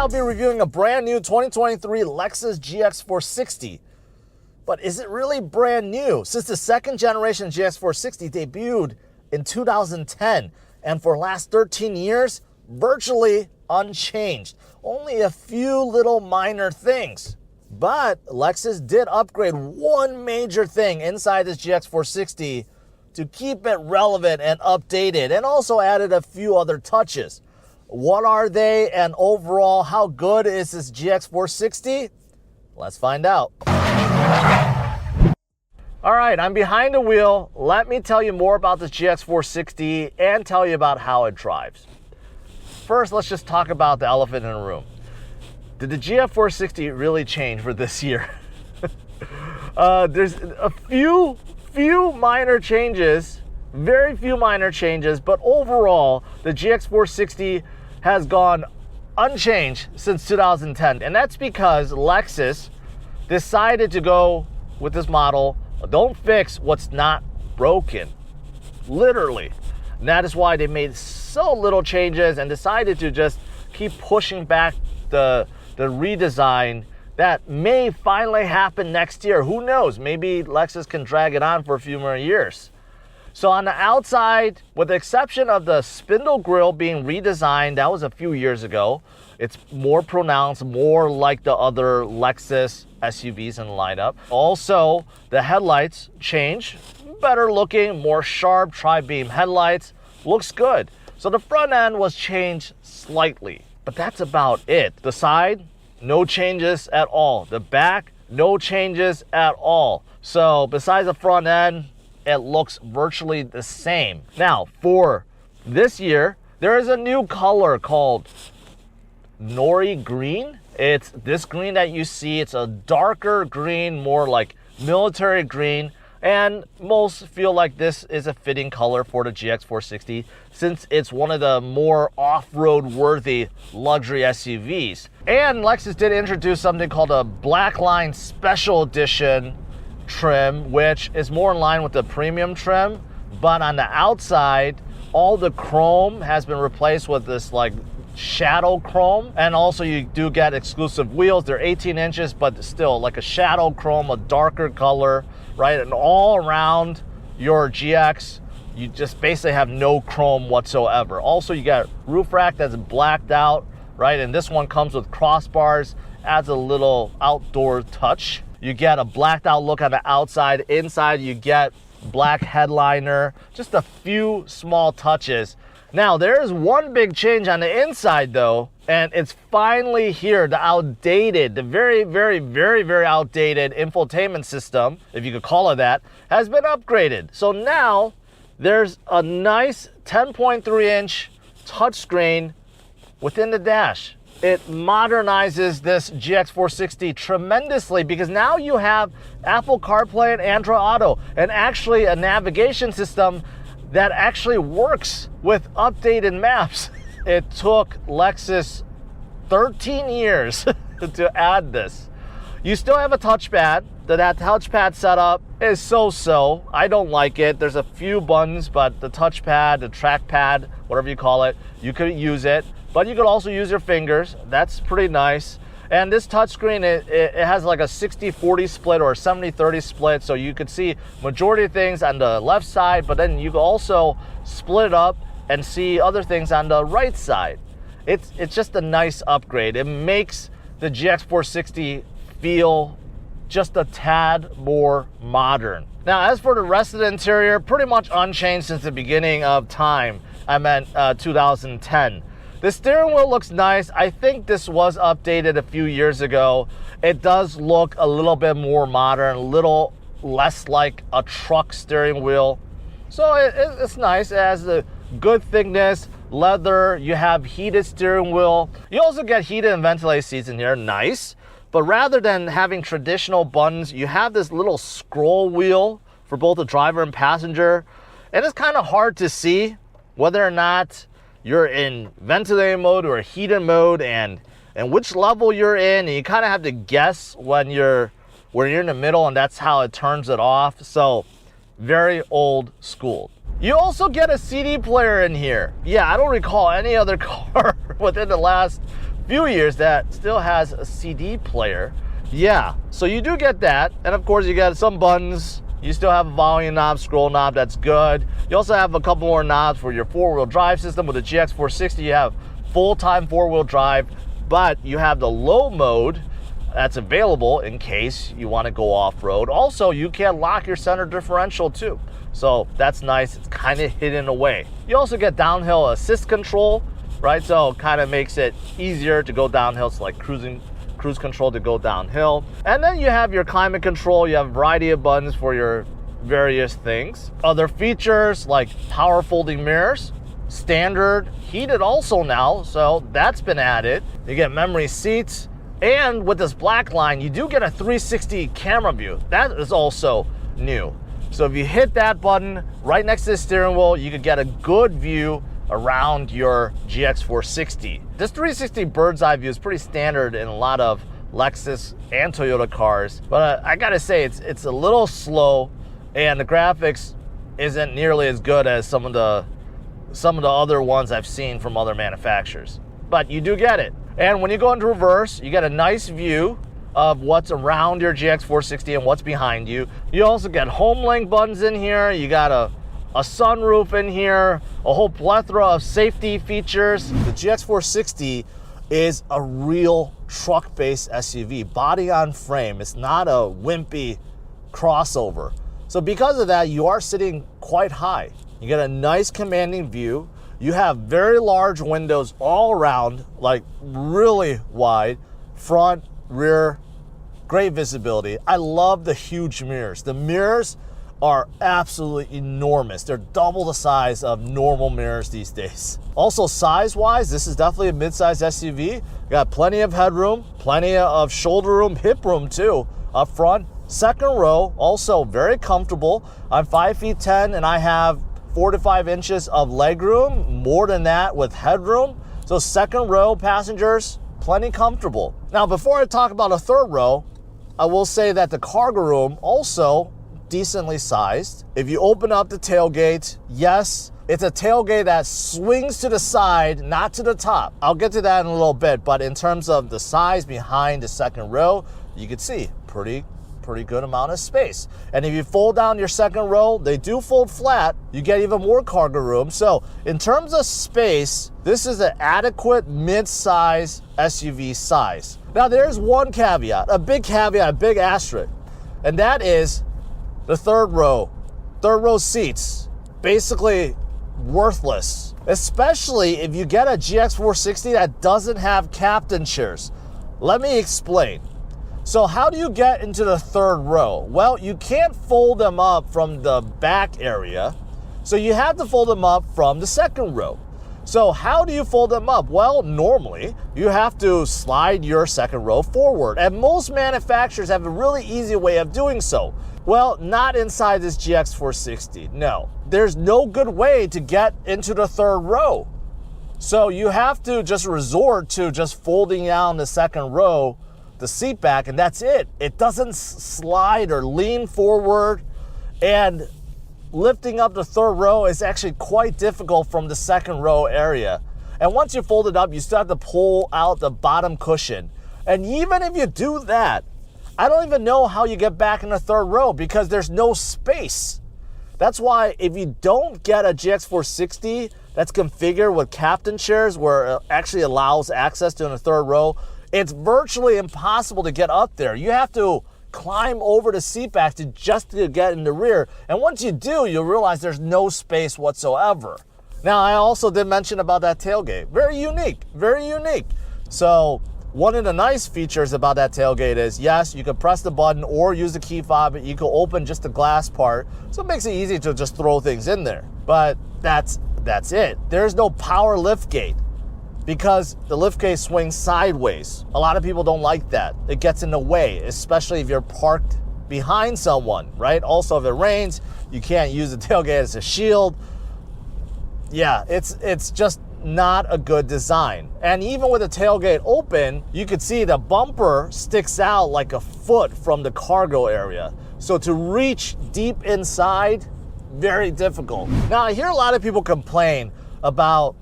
I'll be reviewing a brand new 2023 Lexus GX460. But is it really brand new? Since the second generation GX460 debuted in 2010, and for the last 13 years, virtually unchanged. Only a few little minor things. But Lexus did upgrade one major thing inside this GX460 to keep it relevant and updated, and also added a few other touches. What are they, and overall, how good is this GX460? Let's find out. All right, I'm behind the wheel. Let me tell you more about this GX460 and tell you about how it drives. First, let's just talk about the elephant in the room. Did the GX460 really change for this year? There's a few minor changes, very few minor changes, but overall, the GX460 has gone unchanged since 2010. And that's because Lexus decided to go with this model, don't fix what's not broken, literally. And that is why they made so little changes and decided to just keep pushing back the redesign that may finally happen next year. Who knows? Maybe Lexus can drag it on for a few more years. So on the outside, with the exception of the spindle grille being redesigned, that was a few years ago. It's more pronounced, more like the other Lexus SUVs in the lineup. Also, the headlights change, better looking, more sharp tri-beam headlights. Looks good. So the front end was changed slightly, but that's about it. The side, no changes at all. The back, no changes at all. So besides the front end, it looks virtually the same. Now, for this year, there is a new color called Nori Green. It's this green that you see. It's a darker green, more like military green. And most feel like this is a fitting color for the GX460 since it's one of the more off-road worthy luxury SUVs. And Lexus did introduce something called a Black Line Special Edition trim, which is more in line with the premium trim. But on the outside, all the chrome has been replaced with this like shadow chrome. And also you do get exclusive wheels. They're 18 inches, but still like a shadow chrome, a darker color, right? And all around your GX, you just basically have no chrome whatsoever. Also, you got roof rack that's blacked out, right? And this one comes with crossbars, adds a little outdoor touch. You get a blacked out look on the outside. Inside, you get black headliner, just a few small touches. Now, there is one big change on the inside though, and it's finally here. The outdated, the very outdated infotainment system, if you could call it that, has been upgraded. So now there's a nice 10.3-inch touchscreen within the dash. It modernizes this GX460 tremendously because now you have Apple CarPlay and Android Auto, and actually a navigation system that actually works with updated maps. It took Lexus 13 years to add this. You still have a touchpad. That touchpad setup is so-so. I don't like it. There's a few buttons, but the touchpad, the trackpad, whatever you call it, you could use it, but you could also use your fingers. That's pretty nice. And this touchscreen, it has like a 60-40 split or a 70-30 split, so you could see majority of things on the left side, but then you can also split it up and see other things on the right side. It's just a nice upgrade. It makes the GX460 feel just a tad more modern. Now, as for the rest of the interior, pretty much unchanged since the beginning of time. I meant 2010. The steering wheel looks nice. I think this was updated a few years ago. It does look a little bit more modern, a little less like a truck steering wheel. So it's nice. It has a good thickness, leather. You have heated steering wheel. You also get heated and ventilated seats in here, nice. But rather than having traditional buttons, you have this little scroll wheel for both the driver and passenger. And it's kind of hard to see whether or not you're in ventilated mode or heated mode and which level you're in. And you kind of have to guess when you're in the middle, and that's how it turns it off. So very old school. You also get a CD player in here. Yeah, I don't recall any other car within the last few years that still has a CD player. Yeah, so you do get that. And of course you got some buttons. You still have a volume knob, scroll knob, that's good. You also have a couple more knobs for your four-wheel drive system. With the GX460, you have full-time four-wheel drive, but you have the low mode that's available in case you want to go off-road. Also, you can lock your center differential too. So that's nice, it's kind of hidden away. You also get downhill assist control, right? So it kind of makes it easier to go downhill. It's like cruise control to go downhill. And then you have your climate control. You have a variety of buttons for your various things. Other features like power folding mirrors, standard, heated also now, so that's been added. You get memory seats, and with this black line, you do get a 360 camera view. That is also new. So if you hit that button right next to the steering wheel, you could get a good view around your GX460. This 360 bird's eye view is pretty standard in a lot of Lexus and Toyota cars, but I gotta say it's a little slow, and the graphics isn't nearly as good as some of the other ones I've seen from other manufacturers. But you do get it. And when you go into reverse, you get a nice view of what's around your GX460 and what's behind you. You also get home link buttons in here. You got a sunroof in here, a whole plethora of safety features. The GX460 is a real truck-based SUV, body on frame. It's not a wimpy crossover. So because of that, you are sitting quite high. You get a nice commanding view. You have very large windows all around, like really wide, front, rear, great visibility. I love the huge mirrors. The mirrors are absolutely enormous. They're double the size of normal mirrors these days. Also, size-wise, this is definitely a mid-size SUV. Got plenty of headroom, plenty of shoulder room, hip room too, up front. Second row, also very comfortable. I'm 5'10" and I have 4 to 5 inches of leg room, more than that with headroom. So second row passengers, plenty comfortable. Now, before I talk about a third row, I will say that the cargo room also decently sized. If you open up the tailgate, yes, it's a tailgate that swings to the side, not to the top. I'll get to that in a little bit, but in terms of the size behind the second row, you can see pretty good amount of space. And if you fold down your second row, they do fold flat, you get even more cargo room. So in terms of space, this is an adequate mid-size SUV size. Now there's one caveat, a big asterisk, and that is the third row seats, basically worthless, especially if you get a GX460 that doesn't have captain chairs. Let me explain. So how do you get into the third row? Well, you can't fold them up from the back area, so you have to fold them up from the second row. So how do you fold them up? Well, normally you have to slide your second row forward, and most manufacturers have a really easy way of doing so. Well, not inside this GX460. No, there's no good way to get into the third row. So you have to just resort to just folding down the second row, the seat back, and that's it. It doesn't slide or lean forward, and lifting up the third row is actually quite difficult from the second row area. And once you fold it up, you still have to pull out the bottom cushion. And even if you do that, I don't even know how you get back in the third row because there's no space. That's why if you don't get a GX460 that's configured with captain chairs where it actually allows access to the third row, it's virtually impossible to get up there. You have to climb over the seat back to get in the rear. And once you do, you'll realize there's no space whatsoever. Now, I also did mention about that tailgate. Very unique, very unique. So one of the nice features about that tailgate is, yes, you can press the button or use the key fob, but you can open just the glass part. So it makes it easy to just throw things in there. But that's it. There's no power lift gate, because the liftgate swings sideways. A lot of people don't like that. It gets in the way, especially if you're parked behind someone, right? Also, if it rains, you can't use the tailgate as a shield. Yeah, it's just not a good design. And even with the tailgate open, you could see the bumper sticks out like a foot from the cargo area. So to reach deep inside, very difficult. Now, I hear a lot of people complain about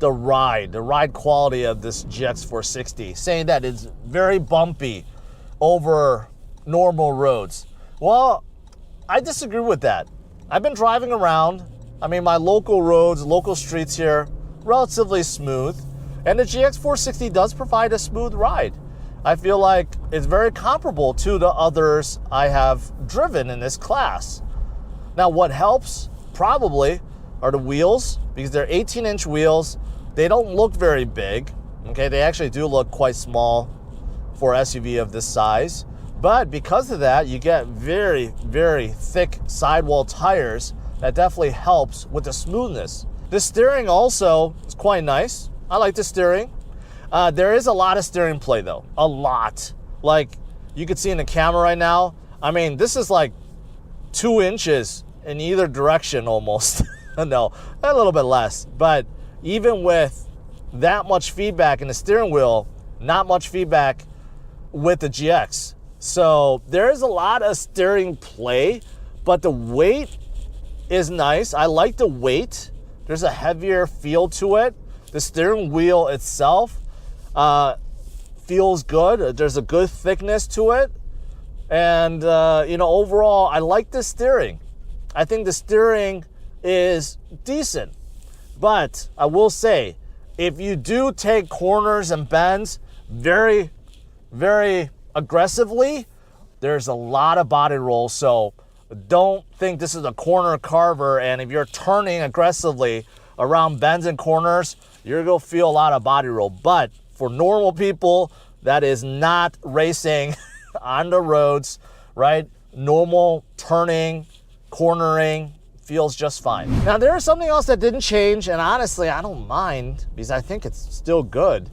the ride quality of this GX460, saying that it's very bumpy over normal roads. Well, I disagree with that. I've been driving around. I mean, my local roads, local streets here, relatively smooth. And the GX460 does provide a smooth ride. I feel like it's very comparable to the others I have driven in this class. Now, what helps probably are the wheels, because they're 18-inch wheels. They don't look very big, okay? They actually do look quite small for an SUV of this size. But because of that, you get very, very thick sidewall tires. That definitely helps with the smoothness. The steering also is quite nice. I like the steering. There is a lot of steering play though, a lot. Like you can see in the camera right now, I mean, this is like 2 inches in either direction almost. No, a little bit less. But even with that much feedback in the steering wheel, not much feedback with the GX. So there is a lot of steering play, but the weight is nice. I like the weight. There's a heavier feel to it. The steering wheel itself feels good. There's a good thickness to it. And, you know, overall, I like the steering. I think the steering is decent. But I will say, if you do take corners and bends very, very aggressively, there's a lot of body roll. So don't think this is a corner carver. And if you're turning aggressively around bends and corners, you're going to feel a lot of body roll. But for normal people that is not racing on the roads, right? Normal turning, cornering feels just fine. Now, there is something else that didn't change, and honestly, I don't mind because I think it's still good,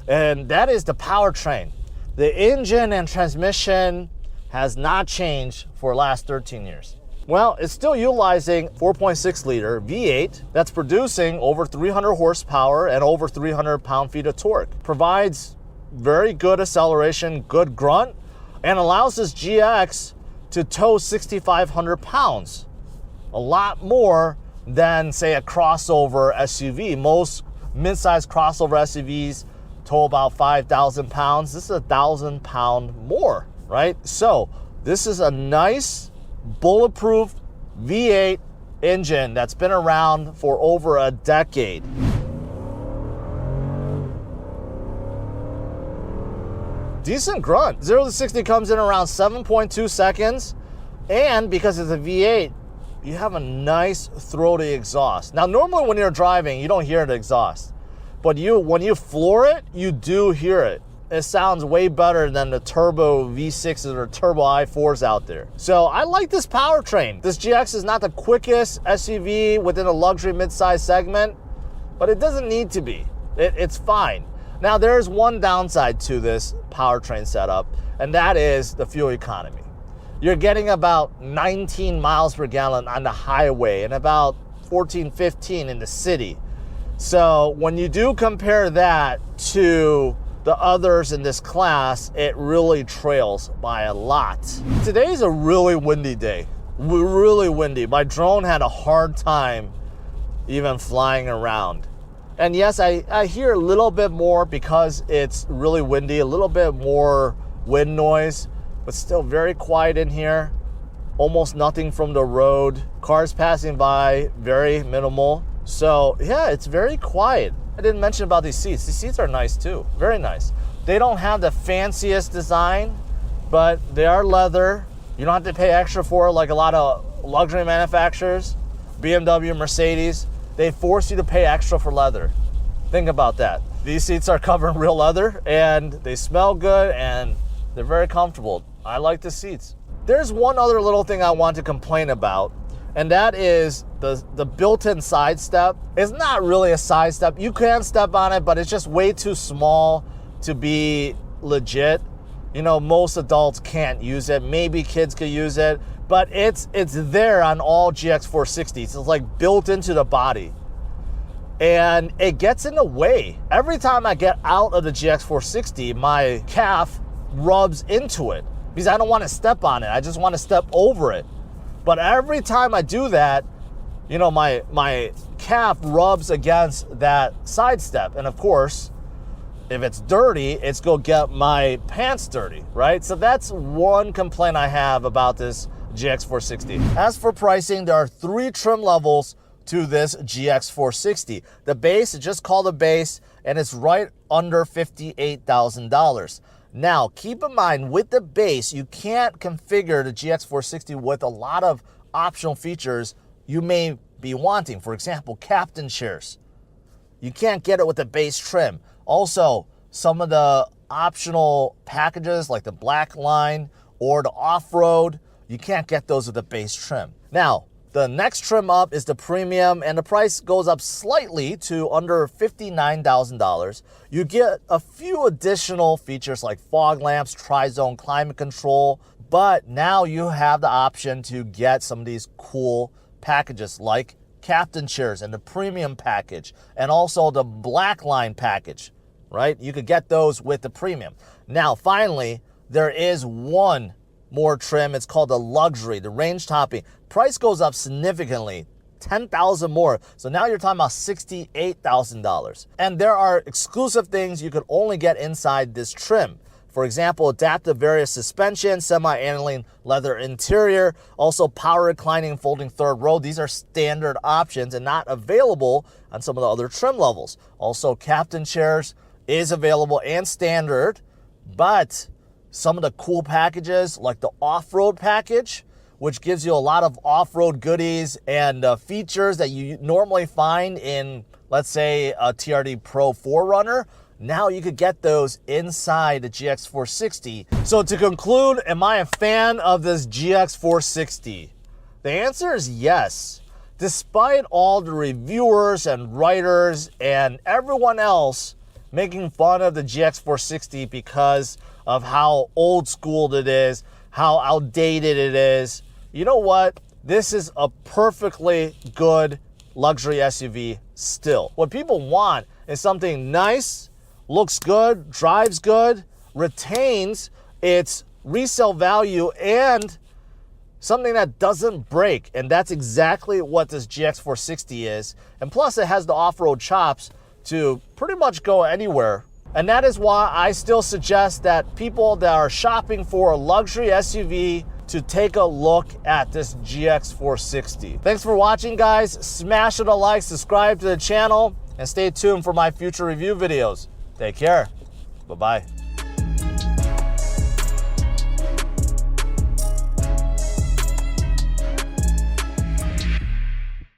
and that is the powertrain. The engine and transmission has not changed for the last 13 years. Well, it's still utilizing 4.6 liter V8 that's producing over 300 horsepower and over 300 pound-feet of torque. Provides very good acceleration, good grunt, and allows this GX to tow 6,500 pounds. A lot more than, say, a crossover SUV. Most mid-sized crossover SUVs tow about 5,000 pounds. This is 1,000 pound more, right? So this is a nice bulletproof V8 engine that's been around for over a decade. Decent grunt. 0 to 60 comes in around 7.2 seconds. And because it's a V8, you have a nice throaty exhaust. Now, normally when you're driving, you don't hear the exhaust. But when you floor it, you do hear it. It sounds way better than the turbo V6s or turbo i4s out there. So I like this powertrain. This GX is not the quickest SUV within a luxury midsize segment, but it doesn't need to be. It's fine. Now, there's one downside to this powertrain setup, and that is the fuel economy. You're getting about 19 miles per gallon on the highway and about 14, 15 in the city. So when you do compare that to the others in this class, it really trails by a lot. Today's a really windy day. Really windy. My drone had a hard time even flying around. And yes, I hear a little bit more because it's really windy, a little bit more wind noise, but still very quiet in here. Almost nothing from the road. Cars passing by, very minimal. So yeah, it's very quiet. I didn't mention about these seats. These seats are nice too, very nice. They don't have the fanciest design, but they are leather. You don't have to pay extra for it like a lot of luxury manufacturers, BMW, Mercedes. They force you to pay extra for leather. Think about that. These seats are covered in real leather and they smell good and they're very comfortable. I like the seats. There's one other little thing I want to complain about, and that is the built-in side step. It's not really a side step. You can step on it, but it's just way too small to be legit. You know, most adults can't use it. Maybe kids could use it, but it's there on all GX460s. It's like built into the body. And it gets in the way. Every time I get out of the GX460, my calf rubs into it because I don't want to step on it. I just want to step over it. But every time I do that, you know, my calf rubs against that side step. And of course, if it's dirty, it's gonna get my pants dirty, right? So that's one complaint I have about this GX460. As for pricing, there are 3 trim levels to this GX460. The base is just called a base, and it's right under $58,000. Now, keep in mind, with the base, you can't configure the GX460 with a lot of optional features you may be wanting. For example, captain chairs. You can't get it with the base trim. Also, some of the optional packages like the black line or the off-road, you can't get those with the base trim. Now, the next trim up is the premium, and the price goes up slightly to under $59,000. You get a few additional features like fog lamps, tri-zone climate control, but now you have the option to get some of these cool packages like captain chairs and the premium package, and also the black line package, right? You could get those with the premium. Now, finally, there is one more trim. It's called the luxury, the range topping. Price goes up significantly, $10,000 more. So now you're talking about $68,000. And there are exclusive things you could only get inside this trim. For example, adaptive various suspension, semi-annealing leather interior, also power reclining folding third row. These are standard options and not available on some of the other trim levels. Also, captain chairs is available and standard, but some of the cool packages like the off-road package, which gives you a lot of off-road goodies and features that you normally find in, let's say, a TRD Pro 4Runner, now you could get those inside the GX460. So to conclude, am I a fan of this GX460? The answer is yes. Despite all the reviewers and writers and everyone else making fun of the GX460 because of how old school it is, how outdated it is, you know what? This is a perfectly good luxury SUV still. What people want is something nice, looks good, drives good, retains its resale value, and something that doesn't break. And that's exactly what this GX460 is. And plus, it has the off-road chops to pretty much go anywhere. And that is why I still suggest that people that are shopping for a luxury SUV to take a look at this GX460. Thanks for watching, guys. Smash it a like, subscribe to the channel, and stay tuned for my future review videos. Take care. Bye-bye.